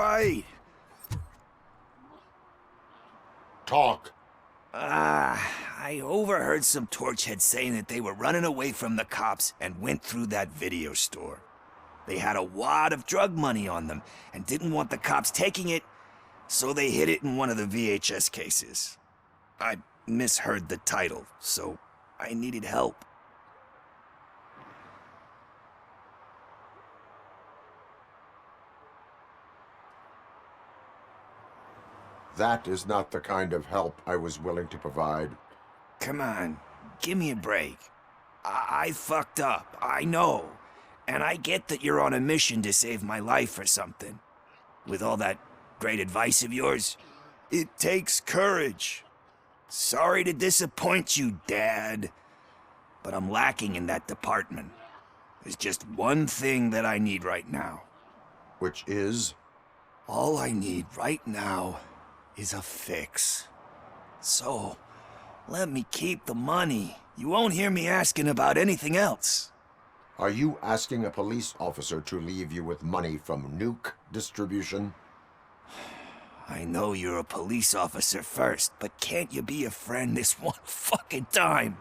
right. Talk. I overheard some torchheads saying that they were running away from the cops and went through that video store. They had a wad of drug money on them and didn't want the cops taking it, so they hid it in one of the VHS cases. I misheard the title, so I needed help. That is not the kind of help I was willing to provide. Come on, give me a break. I fucked up, I know. And I get that you're on a mission to save my life or something. With all that great advice of yours, it takes courage. Sorry to disappoint you, Dad. But I'm lacking in that department. There's just one thing that I need right now. Which is? All I need right now is a fix. So, let me keep the money. You won't hear me asking about anything else. Are you asking a police officer to leave you with money from nuke distribution? I know you're a police officer first, but can't you be a friend this one fucking time?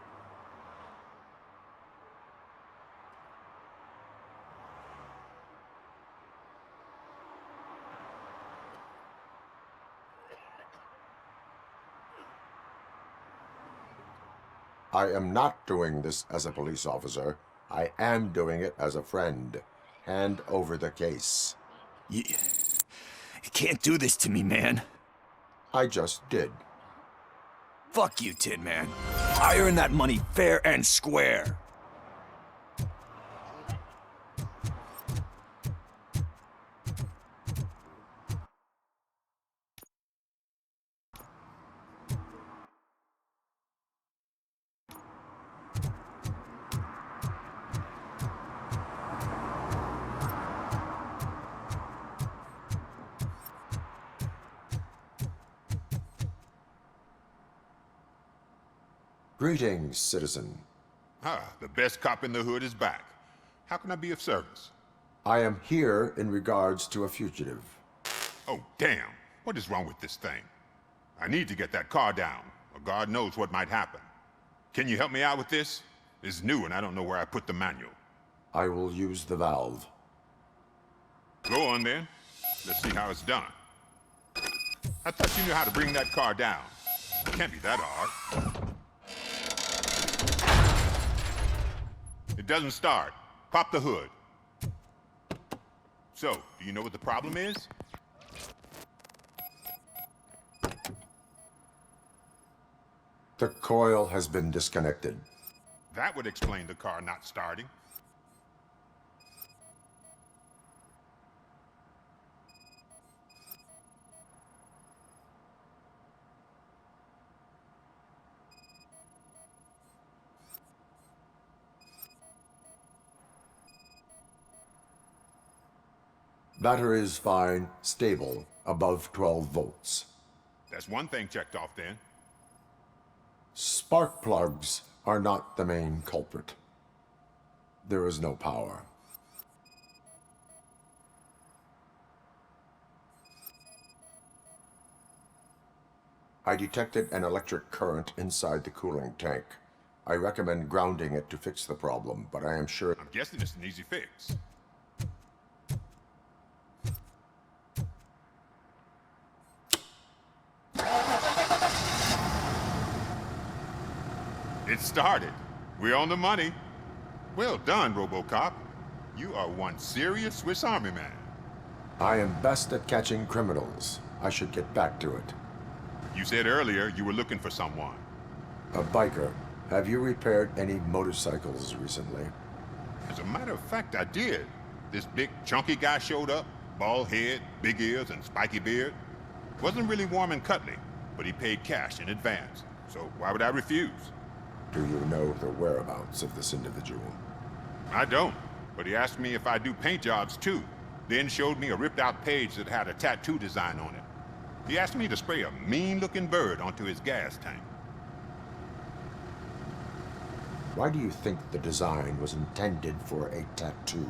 I am not doing this as a police officer. I am doing it as a friend. Hand over the case. You can't do this to me, man. I just did. Fuck you, Tin Man. I earn that money fair and square. Greetings, citizen. The best cop in the hood is back. How can I be of service? I am here in regards to a fugitive. Oh, damn. What is wrong with this thing? I need to get that car down, or God knows what might happen. Can you help me out with this? It's new and I don't know where I put the manual. I will use the valve. Go on then. Let's see how it's done. I thought you knew how to bring that car down. It can't be that hard. It doesn't start. Pop the hood. So, do you know what the problem is? The coil has been disconnected. That would explain the car not starting. Battery is fine, stable, above 12 volts. That's one thing checked off then. Spark plugs are not the main culprit. There is no power. I detected an electric current inside the cooling tank. I recommend grounding it to fix the problem, but I am sure... I'm guessing it's an easy fix. It started. We're on the money. Well done, RoboCop. You are one serious Swiss Army man. I am best at catching criminals. I should get back to it. You said earlier you were looking for someone. A biker. Have you repaired any motorcycles recently? As a matter of fact, I did. This big, chunky guy showed up. Bald head, big ears, and spiky beard. Wasn't really warm and cuddly, but he paid cash in advance. So why would I refuse? Do you know the whereabouts of this individual? I don't, but he asked me if I do paint jobs too, then showed me a ripped-out page that had a tattoo design on it. He asked me to spray a mean-looking bird onto his gas tank. Why do you think the design was intended for a tattoo?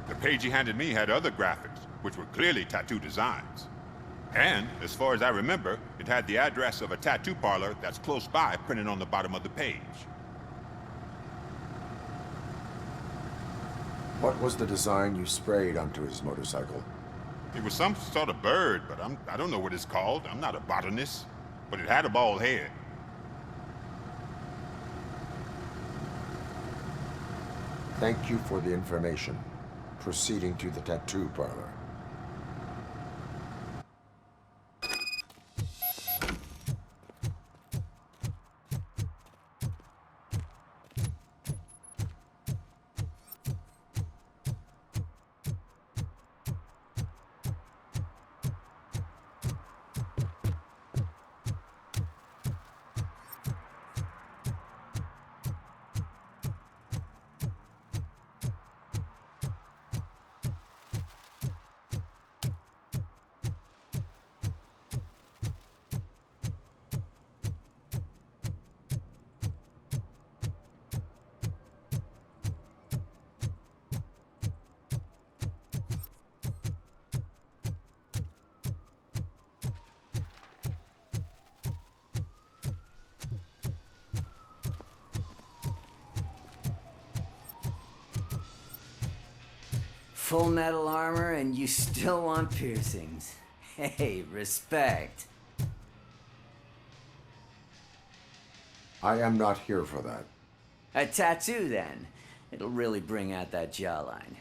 The page he handed me had other graphics, which were clearly tattoo designs. And, as far as I remember, it had the address of a tattoo parlor that's close by printed on the bottom of the page. What was the design you sprayed onto his motorcycle? It was some sort of bird, but I don't know what it's called. I'm not a botanist. But it had a bald head. Thank you for the information. Proceeding to the tattoo parlor. Full metal armor and you still want piercings. Hey, respect. I am not here for that. A tattoo then. It'll really bring out that jawline.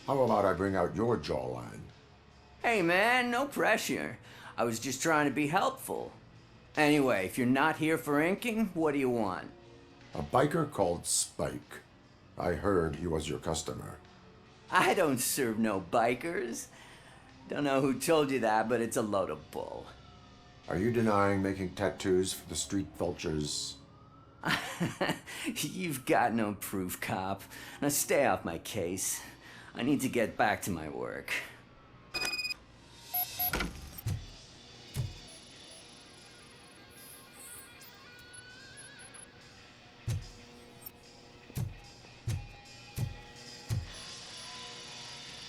How about I bring out your jawline? Hey man, no pressure. I was just trying to be helpful. Anyway, if you're not here for inking, what do you want? A biker called Spike. I heard he was your customer. I don't serve no bikers. Don't know who told you that, but it's a load of bull. Are you denying making tattoos for the street vultures? You've got no proof, cop. Now stay off my case. I need to get back to my work.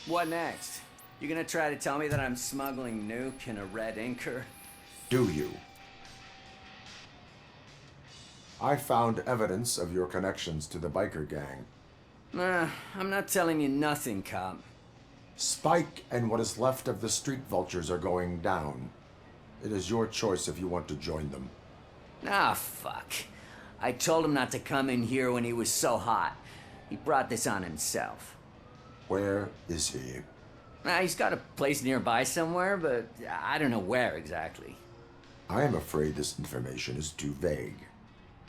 What next? You gonna try to tell me that I'm smuggling nuke in a red inker? Do you? I found evidence of your connections to the biker gang. I'm not telling you nothing, cop. Spike and what is left of the street vultures are going down. It is your choice if you want to join them. Ah, fuck. I told him not to come in here when he was so hot. He brought this on himself. Where is he? He's got a place nearby somewhere, but I don't know where exactly. I am afraid this information is too vague.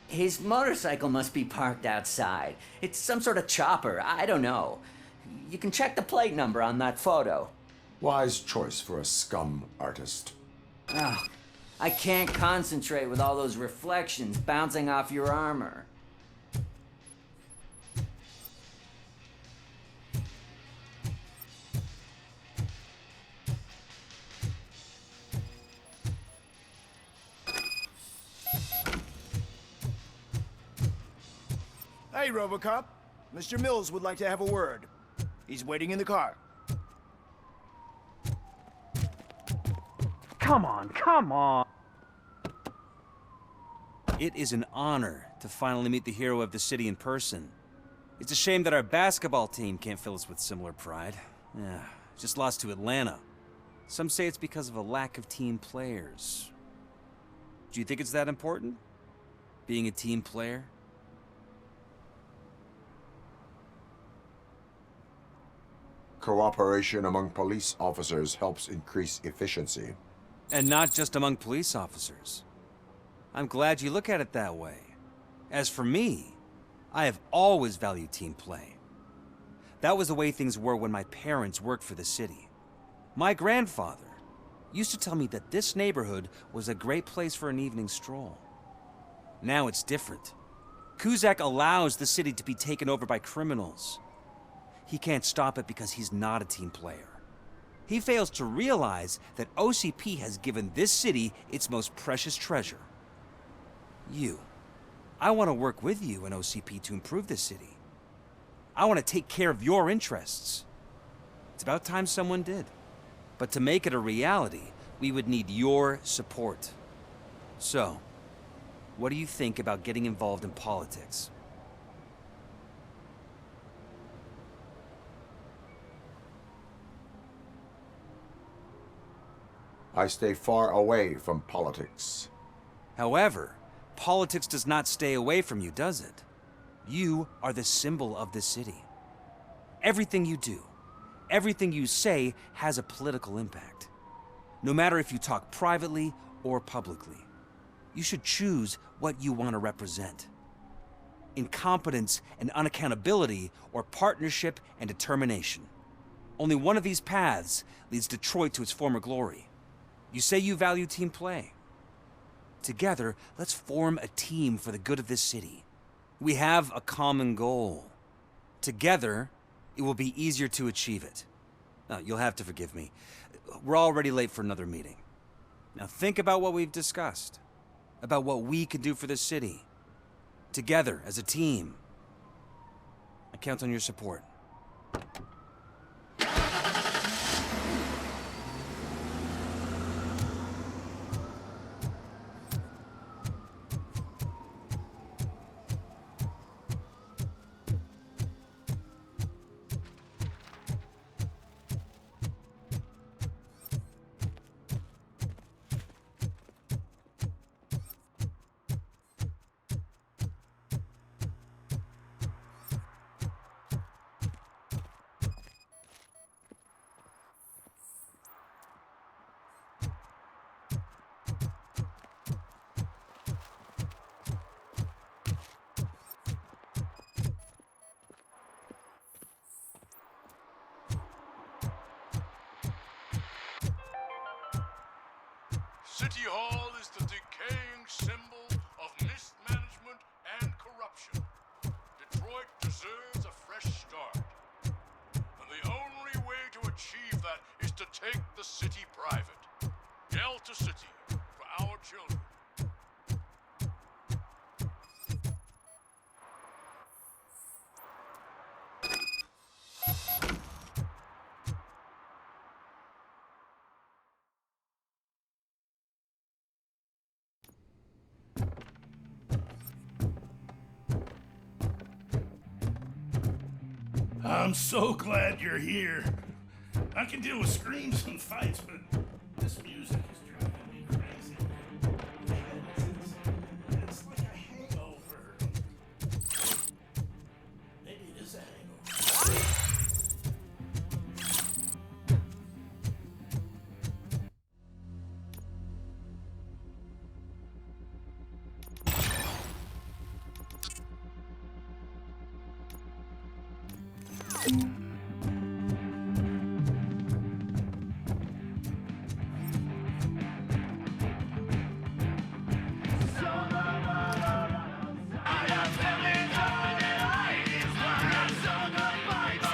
His motorcycle must be parked outside. It's some sort of chopper, I don't know. You can check the plate number on that photo. Wise choice for a scum artist. Oh, I can't concentrate with all those reflections bouncing off your armor. Hey, RoboCop. Mr. Mills would like to have a word. He's waiting in the car. Come on, come on! It is an honor to finally meet the hero of the city in person. It's a shame that our basketball team can't fill us with similar pride. Yeah, just lost to Atlanta. Some say it's because of a lack of team players. Do you think it's that important? Being a team player? Cooperation among police officers helps increase efficiency. And not just among police officers. I'm glad you look at it that way. As for me, I have always valued team play. That was the way things were when my parents worked for the city. My grandfather used to tell me that this neighborhood was a great place for an evening stroll. Now it's different. Cusack allows the city to be taken over by criminals. He can't stop it because he's not a team player. He fails to realize that OCP has given this city its most precious treasure, You. I want to work with you and OCP to improve this city. I want to take care of your interests. It's about time someone did. But to make it a reality, we would need your support. So, what do you think about getting involved in politics? I stay far away from politics. However, politics does not stay away from you, does it? You are the symbol of the city. Everything you do, everything you say has a political impact. No matter if you talk privately or publicly, you should choose what you want to represent. Incompetence and unaccountability, or partnership and determination. Only one of these paths leads Detroit to its former glory. You say you value team play. Together, let's form a team for the good of this city. We have a common goal. Together, it will be easier to achieve it. Now, you'll have to forgive me. We're already late for another meeting. Now think about what we've discussed. About what we can do for this city. Together, as a team. I count on your support. City Hall is the decaying symbol of mismanagement and corruption. Detroit deserves a fresh start. And the only way to achieve that is to take the city private. Delta City, for our children. I'm so glad you're here. I can deal with screams and fights, but this music is driving me crazy. It's like a hangover. Maybe it is a hangover.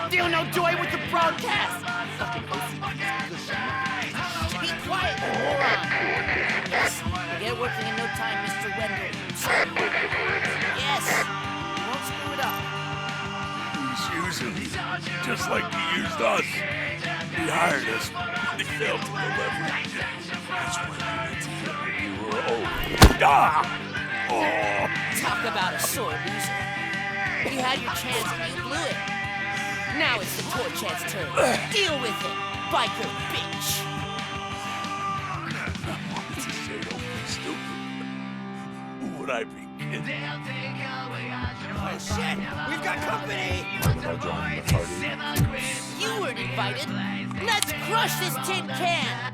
Still no joy with the broadcast! Fucking OCP. Be quiet, moron! Yes, get working in no time, Mr. Wendell. Yes, won't screw it up. He's using me, just like he used us. He hired us, but he failed to deliver. That's when we were old. Talk about a sore loser. You had your chance and you blew it. Now it's the toy chance turn. Deal with it, biker bitch. Stupid. Who would I be kidding? Oh shit! We've got company! You weren't invited. Let's crush this tin can.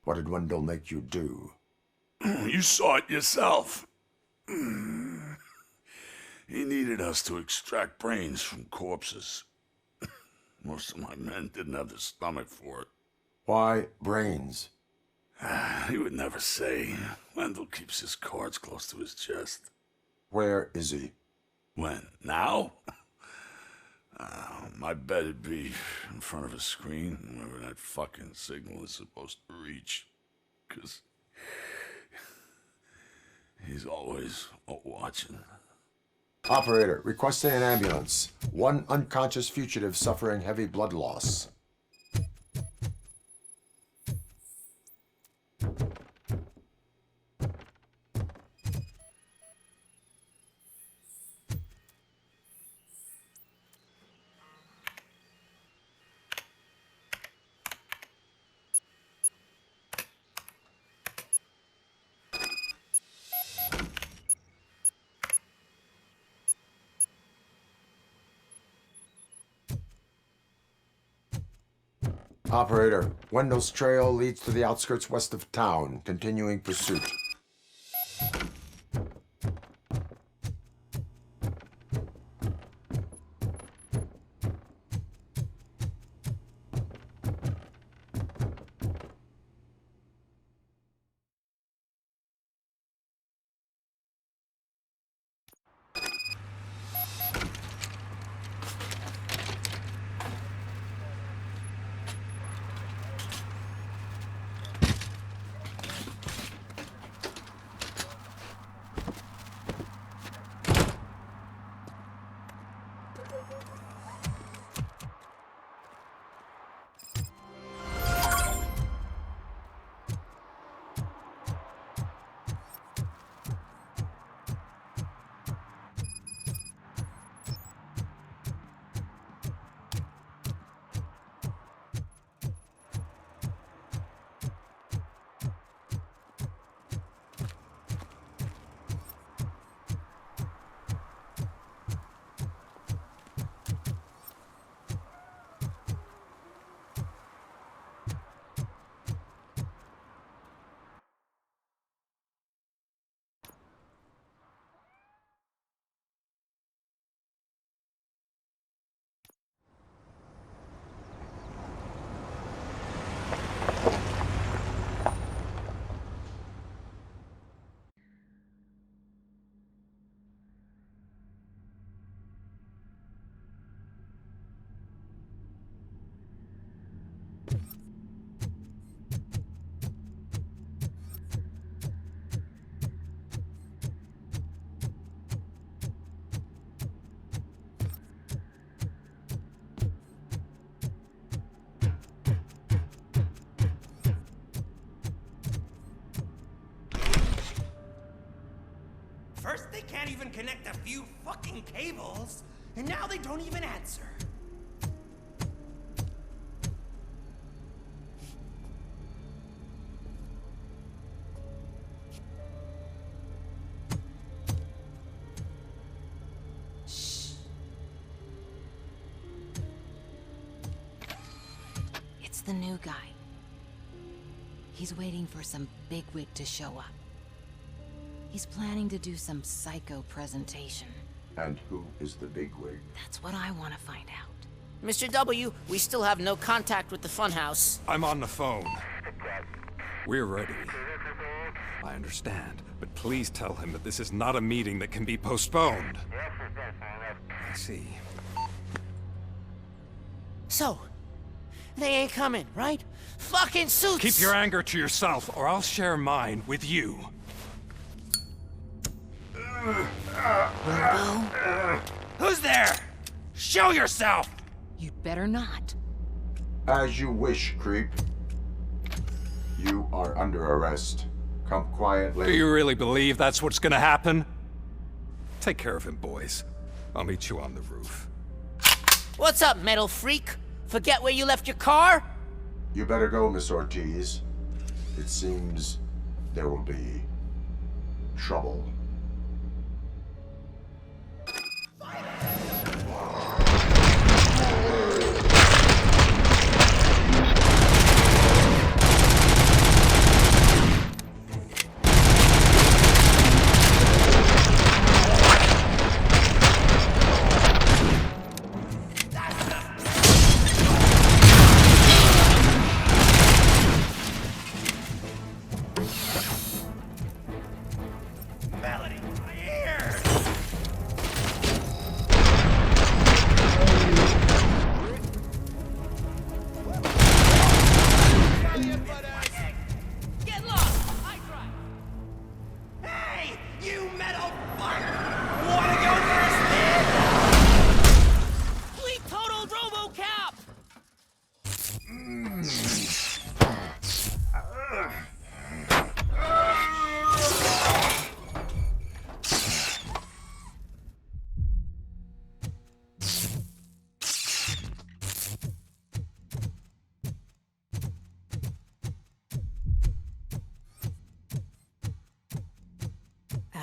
What did Wendell make you do? You saw it yourself. He needed us to extract brains from corpses. Most of my men didn't have the stomach for it. Why brains? He would never say. Wendell keeps his cards close to his chest. Where is he? When? Now? My bet it'd be in front of a screen, wherever that fucking signal is supposed to reach. 'Cause he's always watching. Operator, requesting an ambulance. One unconscious fugitive suffering heavy blood loss. Operator, Wendell's trail leads to the outskirts west of town. Continuing pursuit. First, they can't even connect a few fucking cables, and now they don't even answer. Shh. It's the new guy. He's waiting for some bigwig to show up. He's planning to do some psycho presentation. And who is the bigwig? That's what I want to find out. Mr. W, we still have no contact with the funhouse. I'm on the phone. We're ready. I understand, but please tell him that this is not a meeting that can be postponed. I see. So, they ain't coming, right? Fucking suits! Keep your anger to yourself, or I'll share mine with you. Who's there? Show yourself! You'd better not. As you wish, creep. You are under arrest. Come quietly. Do you really believe that's what's gonna happen? Take care of him, boys. I'll meet you on the roof. What's up, metal freak? Forget where you left your car? You better go, Miss Ortiz. It seems there will be trouble.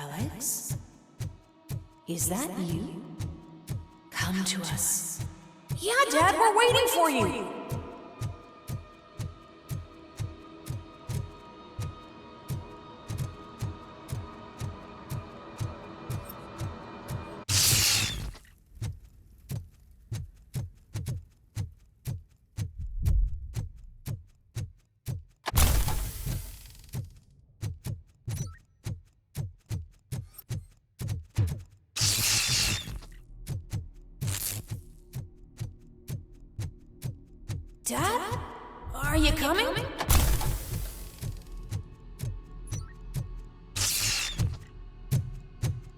Alex? Is that you? Come to us. Yeah, Dad, we're waiting for you! Dad? Are you coming?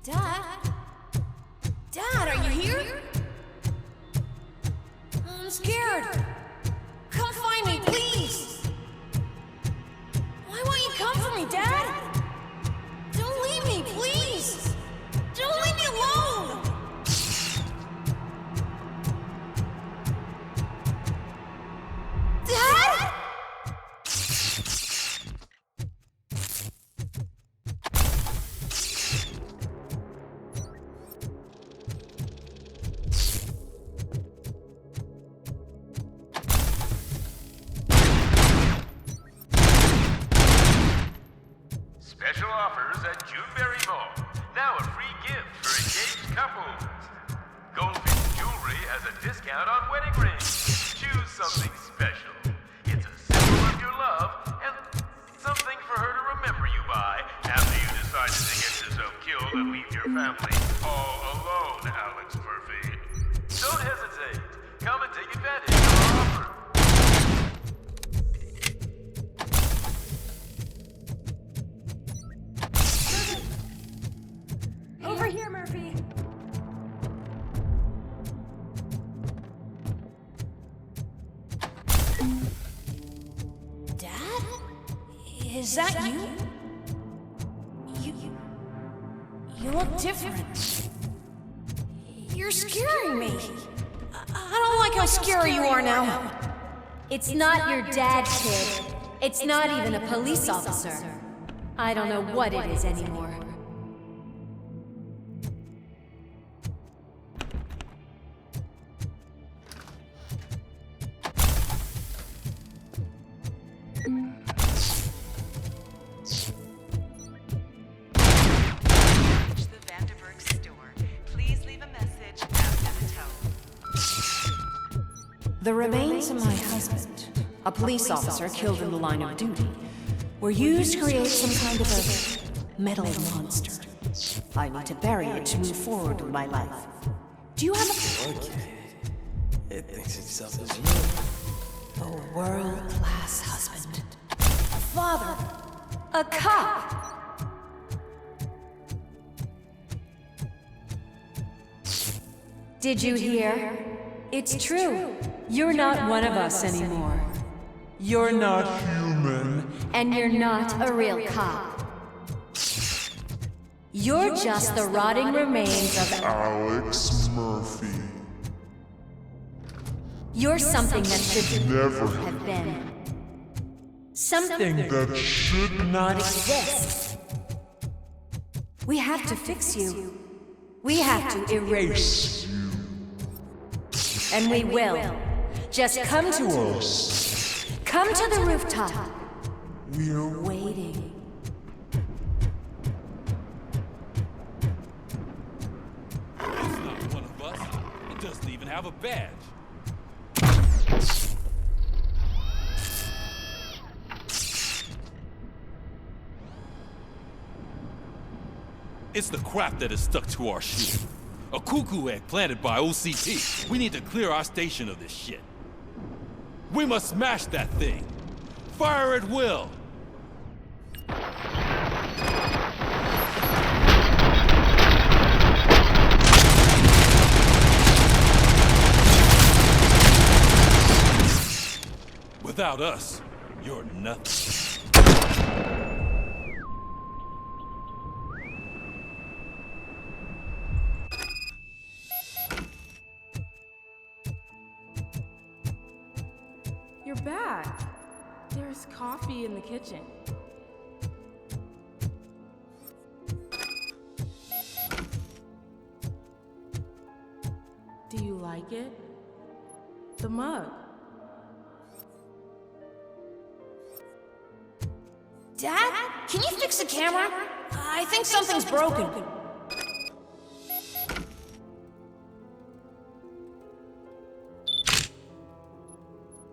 Dad? Dad, are you here? I'm scared. Come find me, please. Why won't you come for me, Dad? Don't leave me, please. Don't leave me alone. Dad? Special offers at Juneberry Mall. Now a free gift for engaged couples. Goldfish Jewelry has a discount on wedding rings. Choose something special. It's a symbol of your love and something for her to remember you by after you decided to get yourself killed and leave your family all alone, Alex Murphy. Don't hesitate. Come and take advantage of our offer. Over here, Murphy. Dad? Is that you? You look different. You're scaring me. I don't like how scary you are now. It's not your dad, kid. It's not even a police officer. I don't know what it is anymore. The remains of my husband, a police officer killed in the line of duty, were used to create some kind of a metal monster. I need to bury it to move forward with my life. Do you have a... Okay. It thinks itself as you. A world-class husband. A father. A cop. Did you hear? It's true. You're not one of us anymore. You're not human. And you're not a real cop. You're just the rotting remains of Alex Murphy. You're something that should Never have been. Something that should not exist. We have to fix you. We have to erase you. And we will. Just come to us. Come to the rooftop. We're waiting. It's not one of us. It doesn't even have a badge. It's the crap that is stuck to our shit. A cuckoo egg planted by OCP. We need to clear our station of this shit. We must smash that thing. Fire at will. Without us, you're nothing. You're back. There's coffee in the kitchen. like it? The mug. Dad, can you fix the camera? I think something's broken.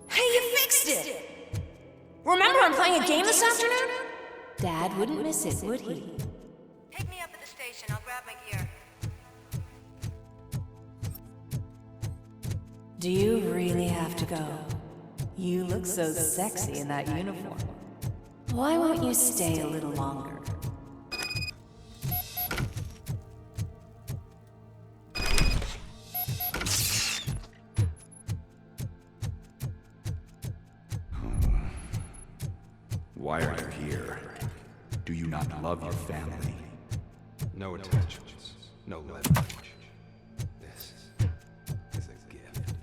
Hey, you fixed it! Remember I'm playing a game this afternoon? Dad wouldn't miss it, would he? Pick me up at the station. I'll grab my gear. Do you really have to go? You look so sexy in that uniform. Why won't you stay a little longer? Why are you here? Do you not love your family? No attachments, no leverage. This is a gift.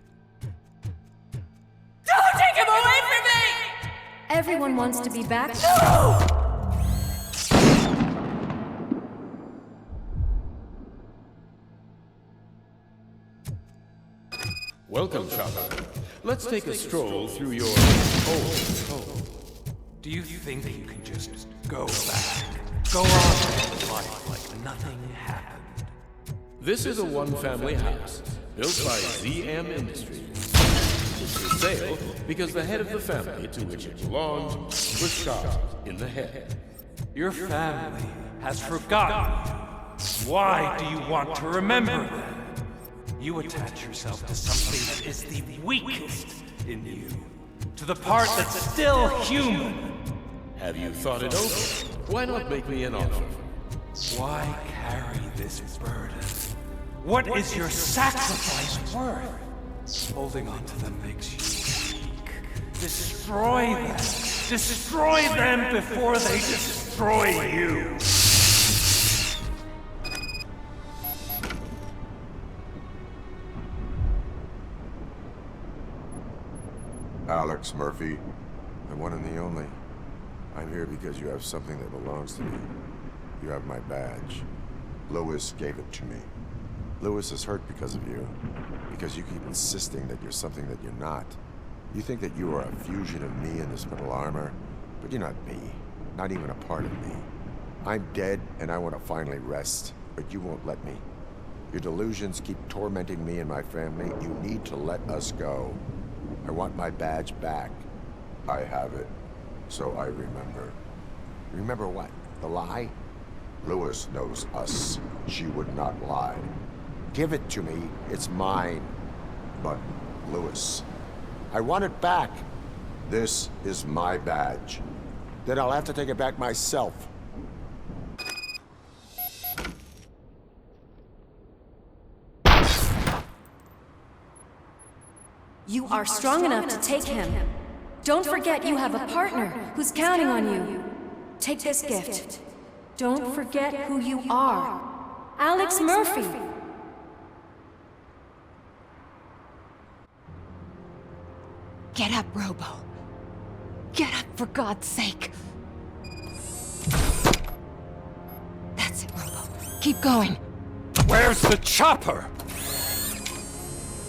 Don't take him away from me! Everyone wants to be back. No! Welcome, Chopper. Let's take a stroll through your old home. Do you think you can just go back? Go on with life like nothing happened? This is a one-family house built by ZM Industries. It's for sale because the head of the family to which it belonged was shot in the head. Your family has forgotten you. Why do you want to remember them? You attach yourself to something that is the weakest in you. To the part that's still human. Have you thought it over? Why not make me an offer? Why carry this burden? What is your sacrifice worth? Holding on to them makes you weak. Destroy them. Destroy them before they destroy you. Alex Murphy, the one and the only. I'm here because you have something that belongs to me. You have my badge. Lewis gave it to me. Lewis is hurt because of you. Because you keep insisting that you're something that you're not. You think that you are a fusion of me in this metal armor, but you're not me. Not even a part of me. I'm dead and I want to finally rest, but you won't let me. Your delusions keep tormenting me and my family. You need to let us go. I want my badge back. I have it. So I remember. Remember what? The lie? Lewis knows us. She would not lie. Give it to me. It's mine. But, Lewis, I want it back. This is my badge. Then I'll have to take it back myself. You are strong enough to take him. Don't forget you have a partner who's counting on you. Take this gift. Don't forget who you are. Alex Murphy. Get up, Robo. Get up, for God's sake. That's it, Robo. Keep going. Where's the chopper?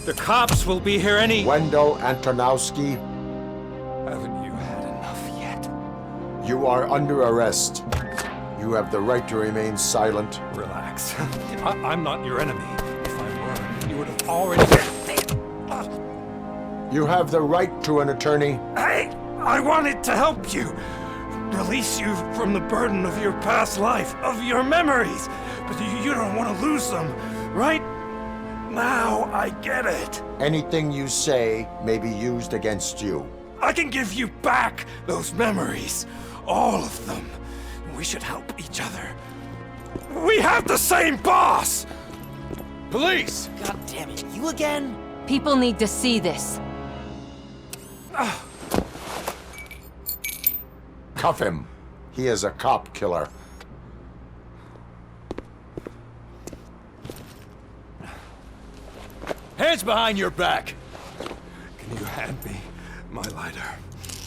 The cops will be here any... Wendell Antonowski. Haven't you had enough yet? You are under arrest. You have the right to remain silent. Relax. I'm not your enemy. If I were, you would have already... You have the right to an attorney. I wanted to help you. Release you from the burden of your past life, of your memories. But you don't want to lose them, right? Now I get it. Anything you say may be used against you. I can give you back those memories. All of them. We should help each other. We have the same boss! Police! God damn it, you again? People need to see this. Cuff him. He is a cop killer. Hands behind your back! Can you hand me my lighter?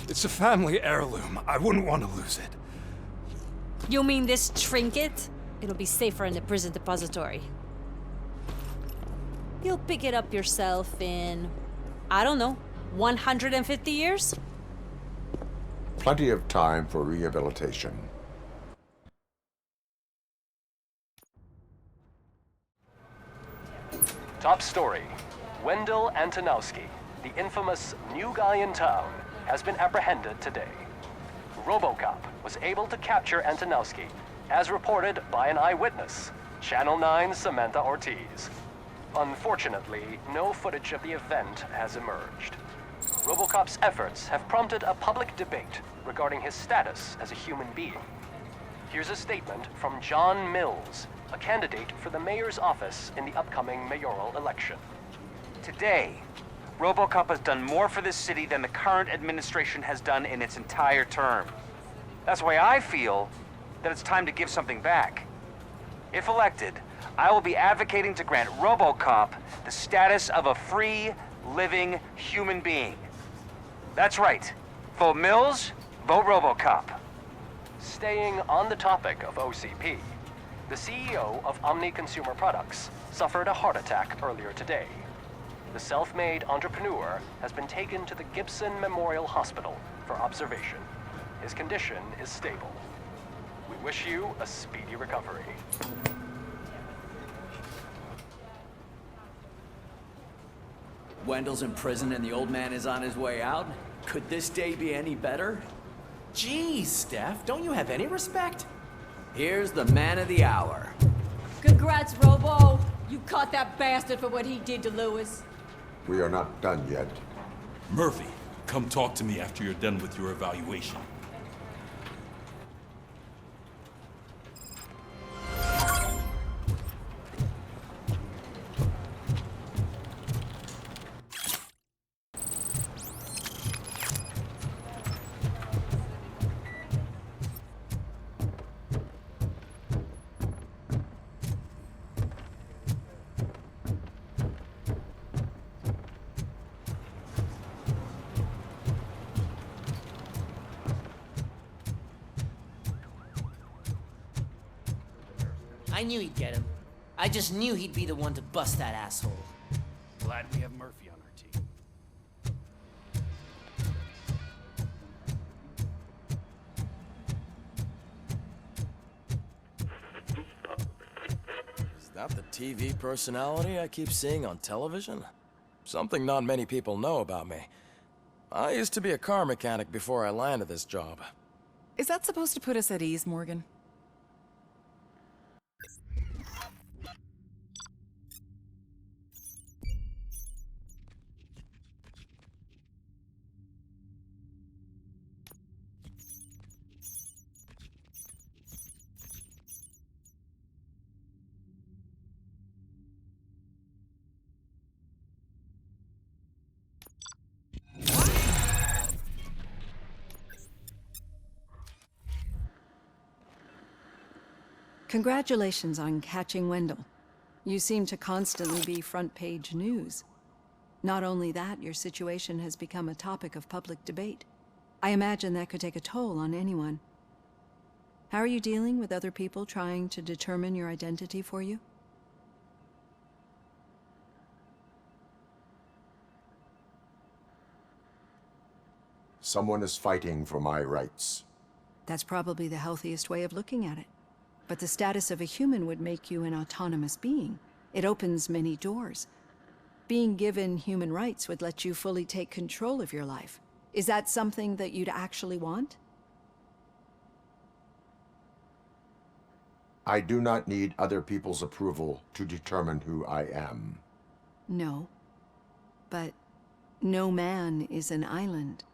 It's a family heirloom. I wouldn't want to lose it. You mean this trinket? It'll be safer in the prison depository. You'll pick it up yourself in, I don't know, 150 years? Plenty of time for rehabilitation. Top story. Wendell Antonowski, the infamous new guy in town, has been apprehended today. RoboCop was able to capture Antonowski, as reported by an eyewitness, Channel 9's Samantha Ortiz. Unfortunately, no footage of the event has emerged. RoboCop's efforts have prompted a public debate regarding his status as a human being. Here's a statement from John Mills, a candidate for the mayor's office in the upcoming mayoral election. Today, RoboCop has done more for this city than the current administration has done in its entire term. That's why I feel that it's time to give something back. If elected, I will be advocating to grant RoboCop the status of a free, living human being. That's right. Vote Mills, vote RoboCop. Staying on the topic of OCP, the CEO of Omni Consumer Products suffered a heart attack earlier today. The self-made entrepreneur has been taken to the Gibson Memorial Hospital for observation. His condition is stable. We wish you a speedy recovery. Wendell's in prison and the old man is on his way out? Could this day be any better? Geez, Steph, don't you have any respect? Here's the man of the hour. Congrats, Robo! You caught that bastard for what he did to Lewis. We are not done yet. Murphy, come talk to me after you're done with your evaluation. I knew he'd get him. I just knew he'd be the one to bust that asshole. Glad we have Murphy on our team. Is that the TV personality I keep seeing on television? Something not many people know about me. I used to be a car mechanic before I landed this job. Is that supposed to put us at ease, Morgan? Congratulations on catching Wendell. You seem to constantly be front-page news. Not only that, your situation has become a topic of public debate. I imagine that could take a toll on anyone. How are you dealing with other people trying to determine your identity for you? Someone is fighting for my rights. That's probably the healthiest way of looking at it. But the status of a human would make you an autonomous being. It opens many doors. Being given human rights would let you fully take control of your life. Is that something that you'd actually want? I do not need other people's approval to determine who I am. No. But no man is an island.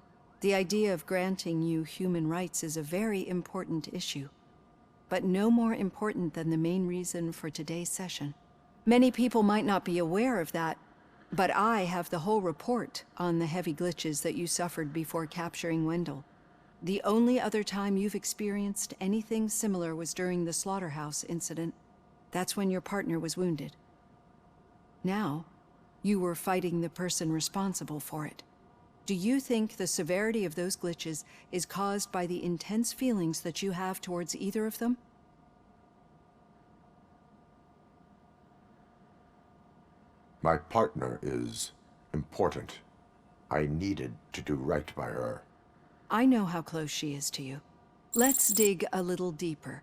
The idea of granting you human rights is a very important issue. But no more important than the main reason for today's session. Many people might not be aware of that, but I have the whole report on the heavy glitches that you suffered before capturing Wendell. The only other time you've experienced anything similar was during the slaughterhouse incident. That's when your partner was wounded. Now, you were fighting the person responsible for it. Do you think the severity of those glitches is caused by the intense feelings that you have towards either of them? My partner is important. I needed to do right by her. I know how close she is to you. Let's dig a little deeper.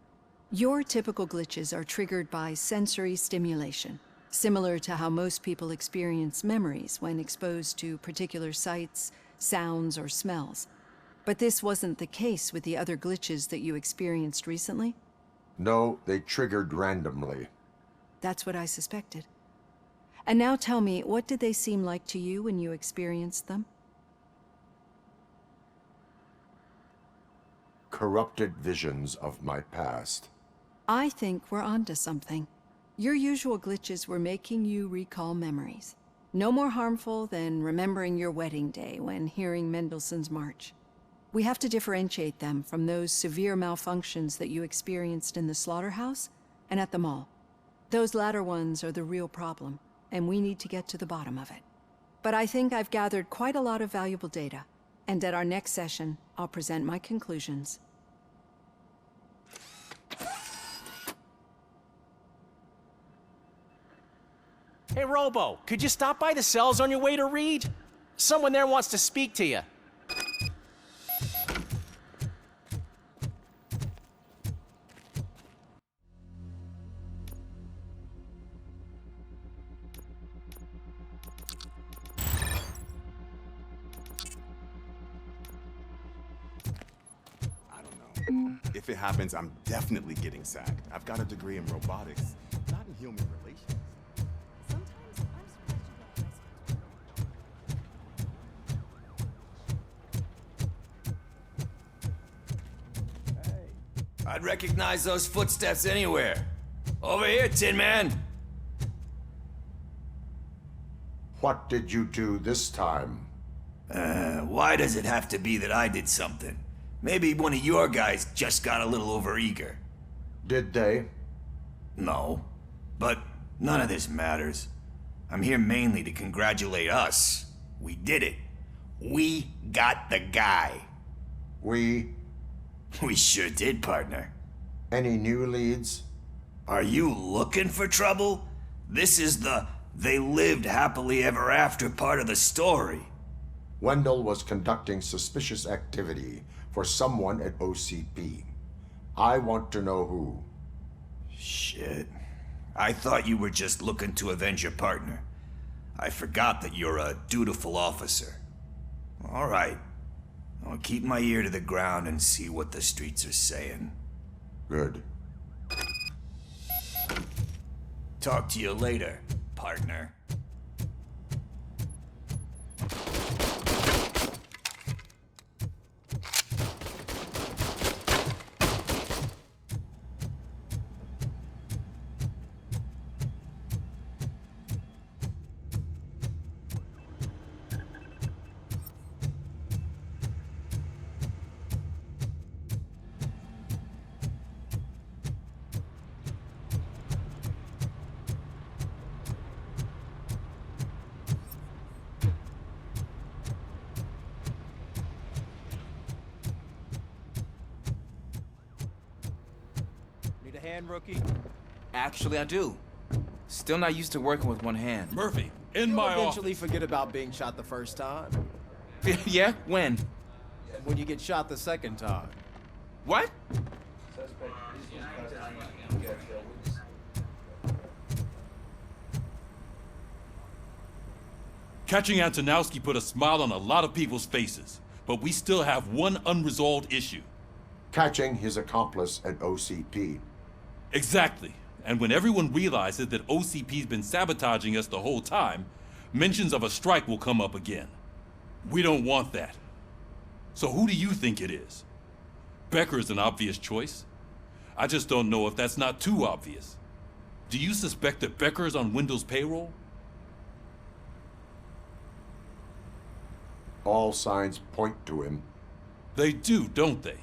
Your typical glitches are triggered by sensory stimulation, similar to how most people experience memories when exposed to particular sights, sounds, or smells. But this wasn't the case with the other glitches that you experienced recently? No, they triggered randomly. That's what I suspected. And now tell me, what did they seem like to you when you experienced them? Corrupted visions of my past. I think we're onto something. Your usual glitches were making you recall memories. No more harmful than remembering your wedding day when hearing Mendelssohn's March. We have to differentiate them from those severe malfunctions that you experienced in the slaughterhouse and at the mall. Those latter ones are the real problem, and we need to get to the bottom of it. But I think I've gathered quite a lot of valuable data, and at our next session, I'll present my conclusions. Hey, Robo, could you stop by the cells on your way to Reed? Someone there wants to speak to you. If it happens, I'm definitely getting sacked. I've got a degree in robotics, not in human relations. I'd recognize those footsteps anywhere. Over here, Tin Man. What did you do this time? Why does it have to be that I did something? Maybe one of your guys just got a little overeager. Did they? No, but none of this matters. I'm here mainly to congratulate us. We did it. We got the guy. We sure did, partner. Any new leads? Are you looking for trouble? This is the "they lived happily ever after" part of the story. Wendell was conducting suspicious activity for someone at OCP. I want to know who. Shit. I thought you were just looking to avenge your partner. I forgot that you're a dutiful officer. All right. I'll keep my ear to the ground and see what the streets are saying. Good. Talk to you later, partner. Hand, rookie? Actually, I do. Still not used to working with one hand. Murphy, in my office. You'll eventually forget about being shot the first time. Yeah? When? When you get shot the second time. What? Catching Antonowski put a smile on a lot of people's faces, but we still have one unresolved issue. Catching his accomplice at OCP. Exactly. And when everyone realizes that OCP's been sabotaging us the whole time, mentions of a strike will come up again. We don't want that. So who do you think it is? Becker is an obvious choice. I just don't know if that's not too obvious. Do you suspect that Becker is on Wendell's payroll? All signs point to him. They do, don't they?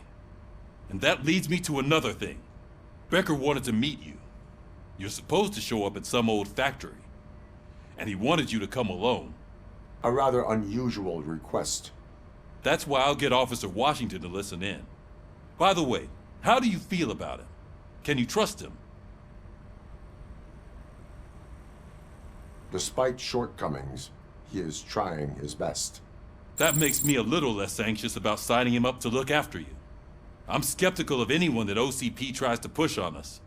And that leads me to another thing. Becker wanted to meet you. You're supposed to show up at some old factory. And he wanted you to come alone. A rather unusual request. That's why I'll get Officer Washington to listen in. By the way, how do you feel about him? Can you trust him? Despite shortcomings, he is trying his best. That makes me a little less anxious about signing him up to look after you. I'm skeptical of anyone that OCP tries to push on us.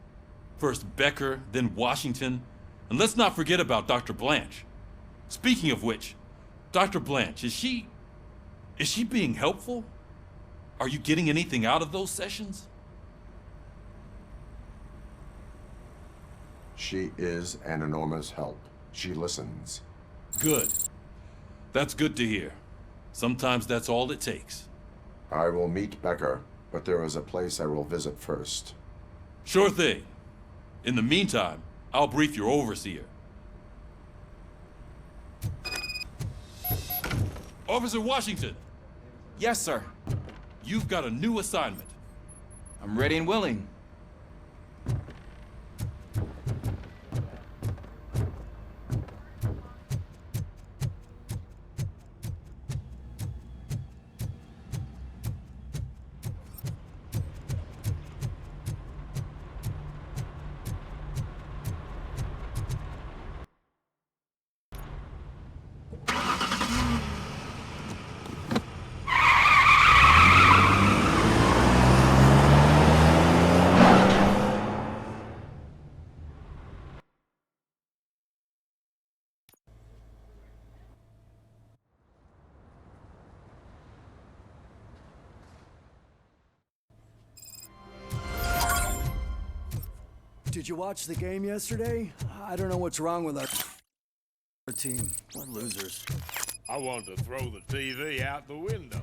First Becker, then Washington, and let's not forget about Dr. Blanche. Speaking of which, Dr. Blanche, is she being helpful? Are you getting anything out of those sessions? She is an enormous help. She listens. Good. That's good to hear. Sometimes that's all it takes. I will meet Becker, but there is a place I will visit first. Sure thing. In the meantime, I'll brief your overseer. Officer Washington! Yes, sir. You've got a new assignment. I'm ready and willing. Did you watch the game yesterday? I don't know what's wrong with our team. What losers. I wanted to throw the TV out the window.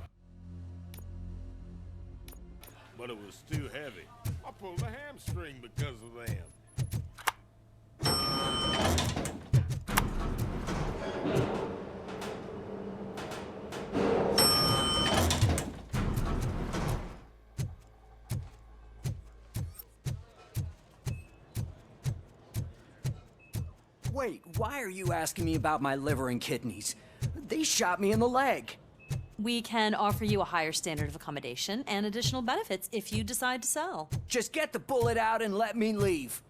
But it was too heavy. I pulled a hamstring because of them. Wait, why are you asking me about my liver and kidneys? They shot me in the leg. We can offer you a higher standard of accommodation and additional benefits if you decide to sell. Just get the bullet out and let me leave.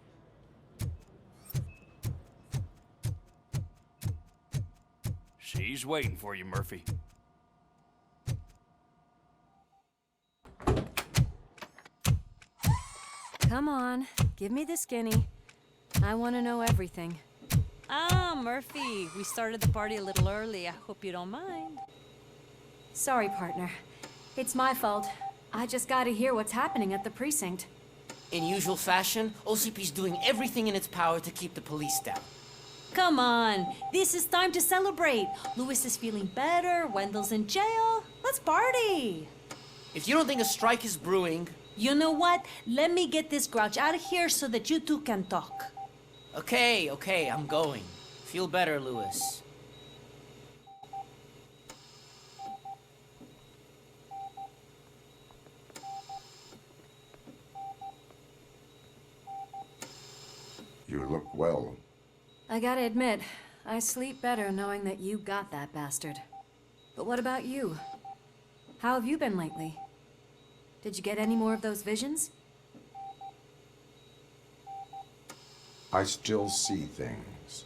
She's waiting for you, Murphy. Come on, give me the skinny. I want to know everything. Ah, Murphy, we started the party a little early. I hope you don't mind. Sorry, partner. It's my fault. I just gotta hear what's happening at the precinct. In usual fashion, OCP's doing everything in its power to keep the police down. Come on, this is time to celebrate. Louis is feeling better, Wendell's in jail. Let's party. If you don't think a strike is brewing... You know what? Let me get this grouch out of here so that you two can talk. Okay, I'm going. Feel better, Louis. You look well. I gotta admit, I sleep better knowing that you got that bastard. But what about you? How have you been lately? Did you get any more of those visions? I still see things.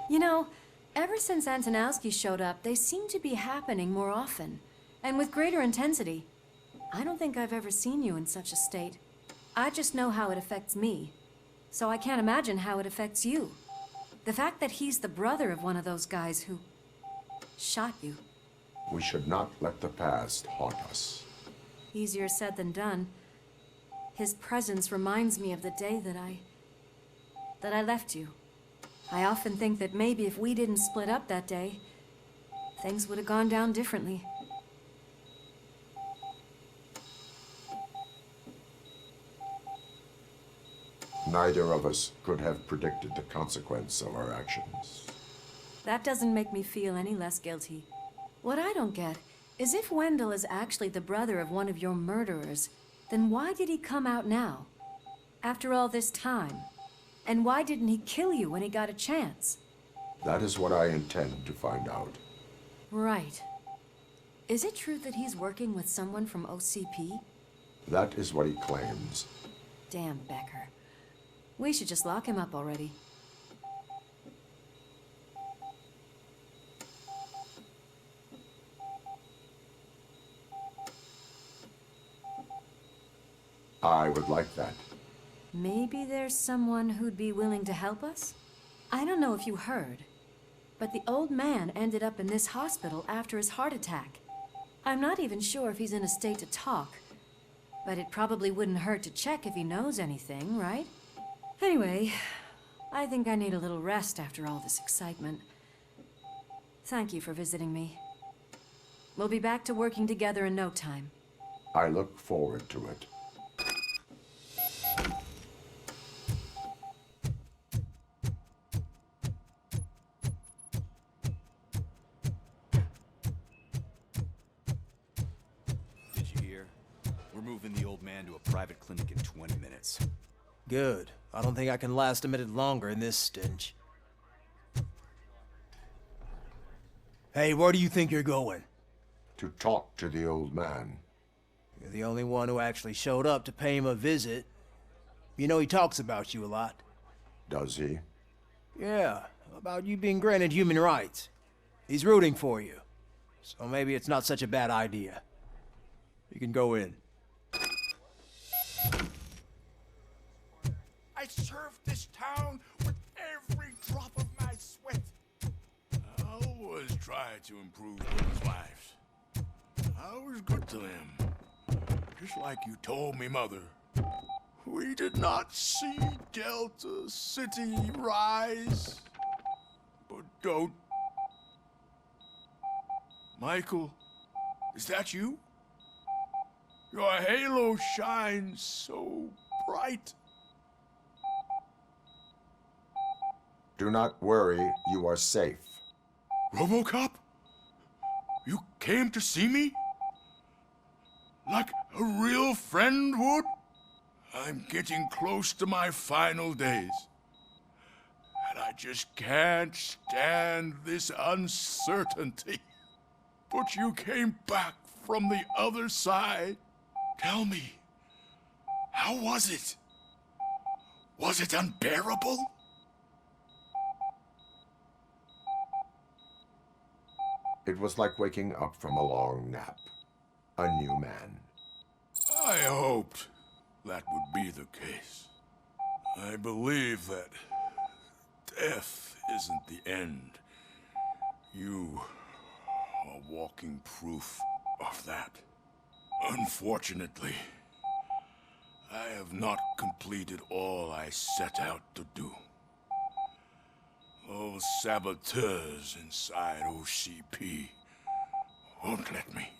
You know, ever since Antonowski showed up, they seem to be happening more often, and with greater intensity. I don't think I've ever seen you in such a state. I just know how it affects me, so I can't imagine how it affects you. The fact that he's the brother of one of those guys who shot you. We should not let the past haunt us. Easier said than done. His presence reminds me of the day that I left you. I often think that maybe if we didn't split up that day, things would have gone down differently. Neither of us could have predicted the consequence of our actions. That doesn't make me feel any less guilty. What I don't get is if Wendell is actually the brother of one of your murderers, then why did he come out now? After all this time? And why didn't he kill you when he got a chance? That is what I intend to find out. Right. Is it true that he's working with someone from OCP? That is what he claims. Damn Becker. We should just lock him up already. I would like that. Maybe there's someone who'd be willing to help us? I don't know if you heard, but the old man ended up in this hospital after his heart attack. I'm not even sure if he's in a state to talk, but it probably wouldn't hurt to check if he knows anything, right? Anyway, I think I need a little rest after all this excitement. Thank you for visiting me. We'll be back to working together in no time. I look forward to it. Did you hear? We're moving the old man to a private clinic in 20 minutes. Good. I don't think I can last a minute longer in this stench. Hey, where do you think you're going? To talk to the old man. You're the only one who actually showed up to pay him a visit. You know he talks about you a lot. Does he? Yeah, about you being granted human rights. He's rooting for you. So maybe it's not such a bad idea. You can go in. I served this town with every drop of my sweat. I always tried to improve people's lives. I was good to them. Just like you told me, Mother. We did not see Delta City rise. But don't. Michael, is that you? Your halo shines so bright. Do not worry, you are safe. RoboCop? You came to see me? Like a real friend would? I'm getting close to my final days. And I just can't stand this uncertainty. But you came back from the other side. Tell me, how was it? Was it unbearable? It was like waking up from a long nap. A new man. I hoped that would be the case. I believe that death isn't the end. You are walking proof of that. Unfortunately, I have not completed all I set out to do. Those saboteurs inside OCP won't let me.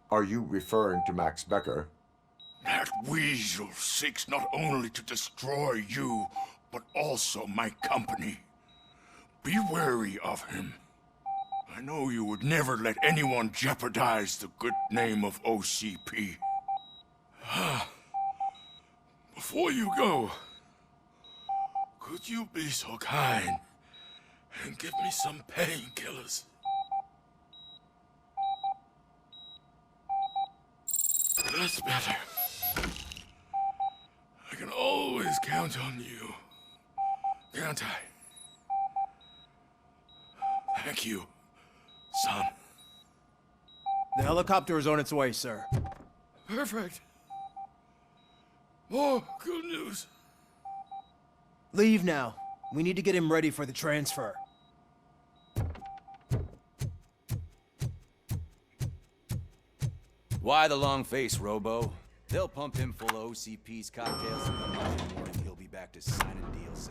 Are you referring to Max Becker? That weasel seeks not only to destroy you, but also my company. Be wary of him. I know you would never let anyone jeopardize the good name of OCP. Before you go, could you be so kind and give me some painkillers? That's better. I can always count on you, can't I? Thank you, son. The helicopter is on its way, sir. Perfect. More good news. Leave now. We need to get him ready for the transfer. Why the long face, Robo? They'll pump him full of OCP's cocktails and come Monday morning he'll be back to signing deals.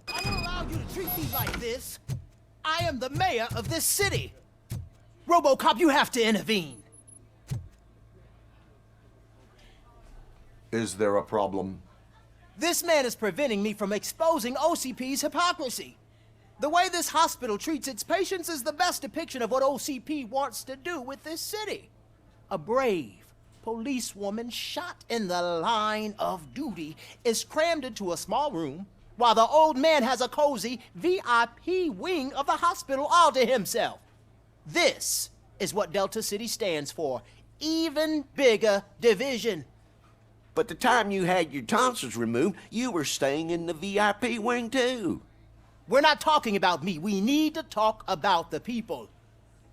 I don't allow you to treat me like this. I am the mayor of this city. RoboCop, you have to intervene. Is there a problem? This man is preventing me from exposing OCP's hypocrisy. The way this hospital treats its patients is the best depiction of what OCP wants to do with this city. A brave policewoman shot in the line of duty is crammed into a small room, while the old man has a cozy VIP wing of the hospital all to himself. This is what Delta City stands for. Even bigger division. But the time you had your tonsils removed, you were staying in the VIP wing too. We're not talking about me. We need to talk about the people.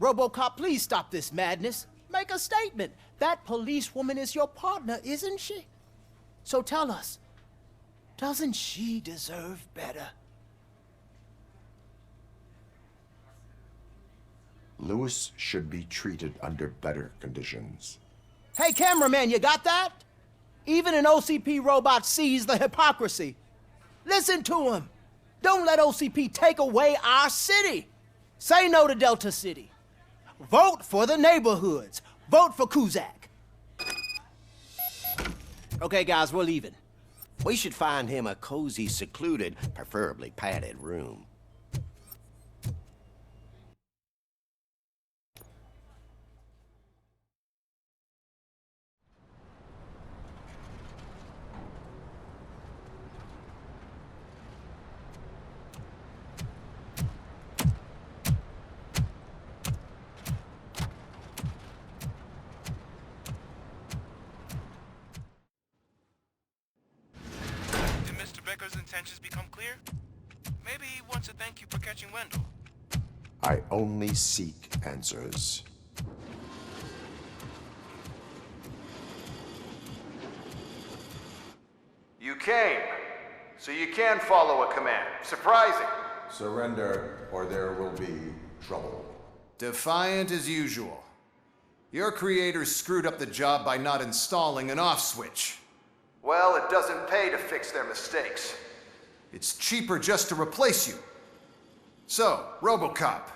RoboCop, please stop this madness. Make a statement. That policewoman is your partner, isn't she? So tell us, doesn't she deserve better? Lewis should be treated under better conditions. Hey, cameraman, you got that? Even an OCP robot sees the hypocrisy. Listen to him. Don't let OCP take away our city. Say no to Delta City. Vote for the neighborhoods. Vote for Kuzak. Okay, guys, we're leaving. We should find him a cozy, secluded, preferably padded room. Intentions become clear? Maybe he wants to thank you for catching Wendell. I only seek answers. You came, so you can follow a command. Surprising. Surrender, or there will be trouble. Defiant as usual. Your creators screwed up the job by not installing an off switch. Well, it doesn't pay to fix their mistakes. It's cheaper just to replace you. So, RoboCop,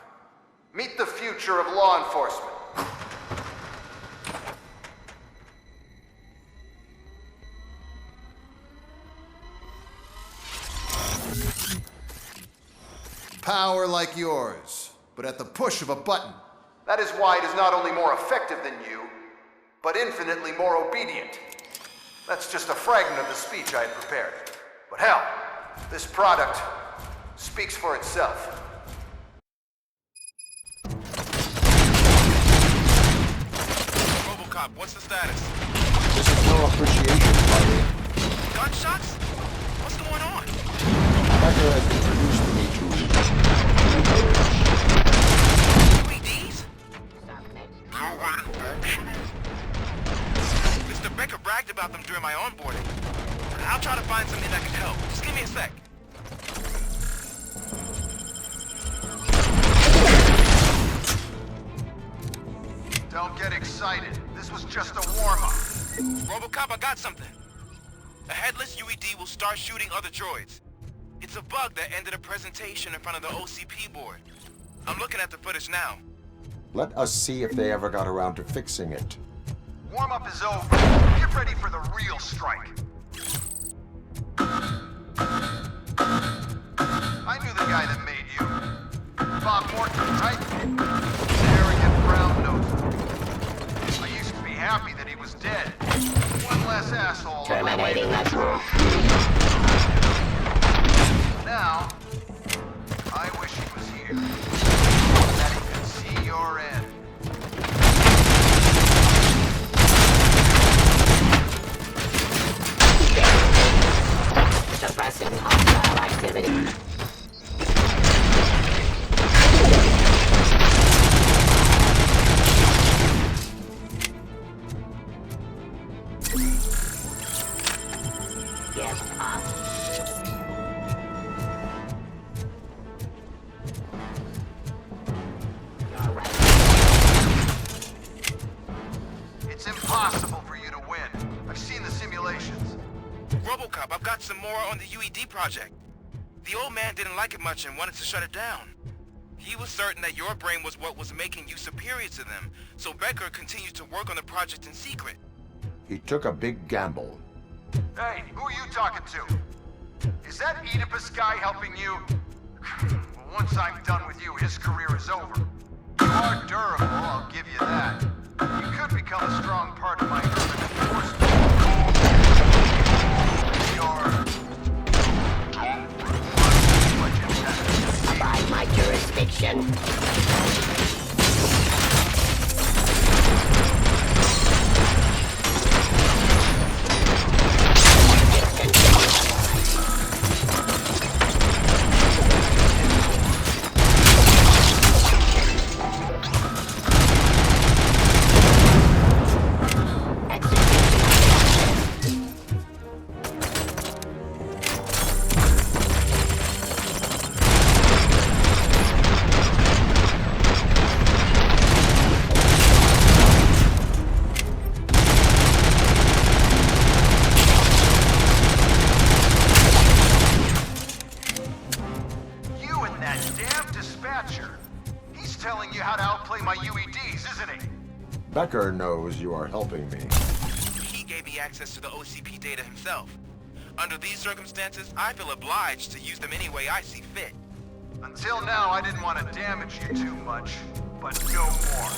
meet the future of law enforcement. Power like yours, but at the push of a button. That is why it is not only more effective than you, but infinitely more obedient. That's just a fragment of the speech I had prepared. But hell, this product speaks for itself. RoboCop, what's the status? This is no appreciation party. Gunshots? What's going on? Becker has introduced me to UEDs? Mr. Becker bragged about them during my onboarding. I'll try to find something that can help. Just give me a sec. Don't get excited. This was just a warm-up. RoboCop, I got something. A headless UED will start shooting other droids. It's a bug that ended a presentation in front of the OCP board. I'm looking at the footage now. Let us see if they ever got around to fixing it. Warm-up is over. Get ready for the real strike. I knew the guy that made you. Bob Morton, right? Arrogant brown nose. I used to be happy that he was dead. One less asshole. Terminating that. Now, I wish he was here. That he could see your end. Suppressing hostile activity. Yes, It's impossible for you to win. I've seen the simulations. RoboCop, I've got some more on the UED project. The old man didn't like it much and wanted to shut it down. He was certain that your brain was what was making you superior to them, so Becker continued to work on the project in secret. He took a big gamble. Hey, who are you talking to? Is that Oedipus guy helping you? Well, once I'm done with you, his career is over. You are durable, I'll give you that. You could become a strong part of my urban enforcement. Abide my jurisdiction. my UEDs, isn't he? Becker knows you are helping me. He gave me access to the OCP data himself. Under these circumstances, I feel obliged to use them any way I see fit. Until now, I didn't want to damage you too much, but no more.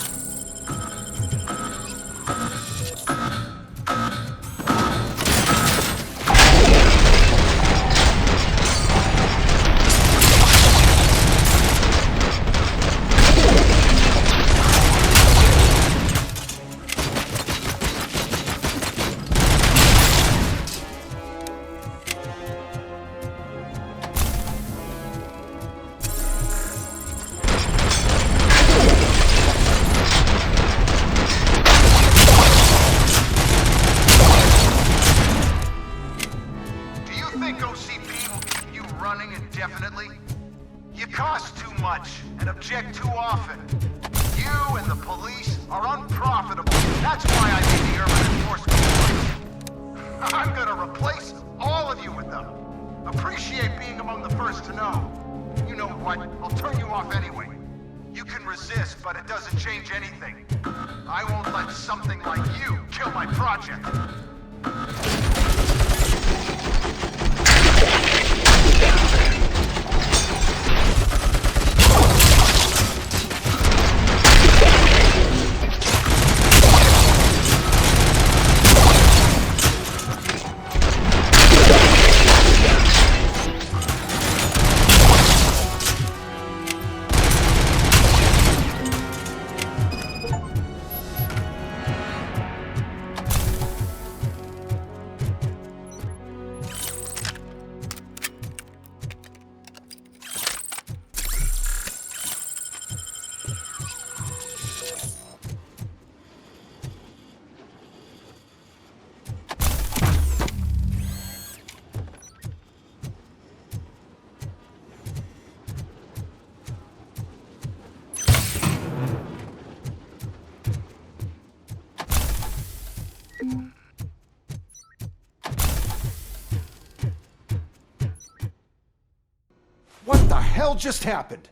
What the hell just happened?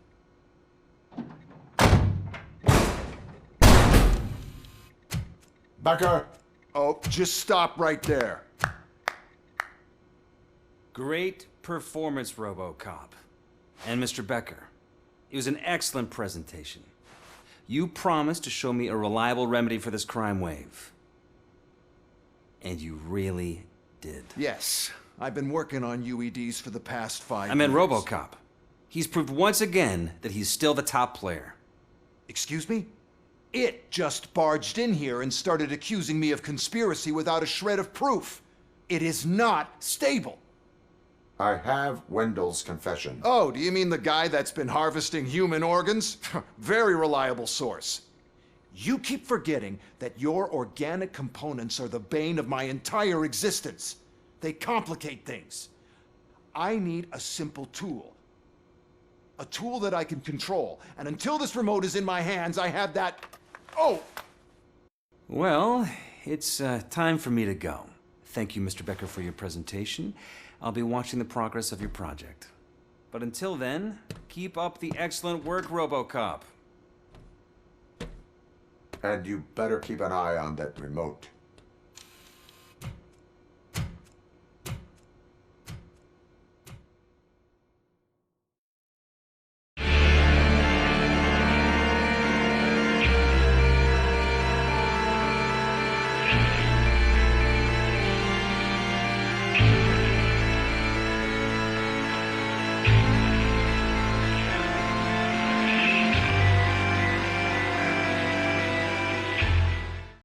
Becker! Oh, just stop right there. Great performance, RoboCop. And Mr. Becker, it was an excellent presentation. You promised to show me a reliable remedy for this crime wave. And you really did. Yes, I've been working on UEDs for the past 5 years. I meant RoboCop. He's proved once again that he's still the top player. Excuse me? It just barged in here and started accusing me of conspiracy without a shred of proof. It is not stable. I have Wendell's confession. Oh, do you mean the guy that's been harvesting human organs? Very reliable source. You keep forgetting that your organic components are the bane of my entire existence. They complicate things. I need a simple tool. A tool that I can control. And until this remote is in my hands, I have that... Oh! Well, it's time for me to go. Thank you, Mr. Becker, for your presentation. I'll be watching the progress of your project. But until then, keep up the excellent work, RoboCop. And you better keep an eye on that remote.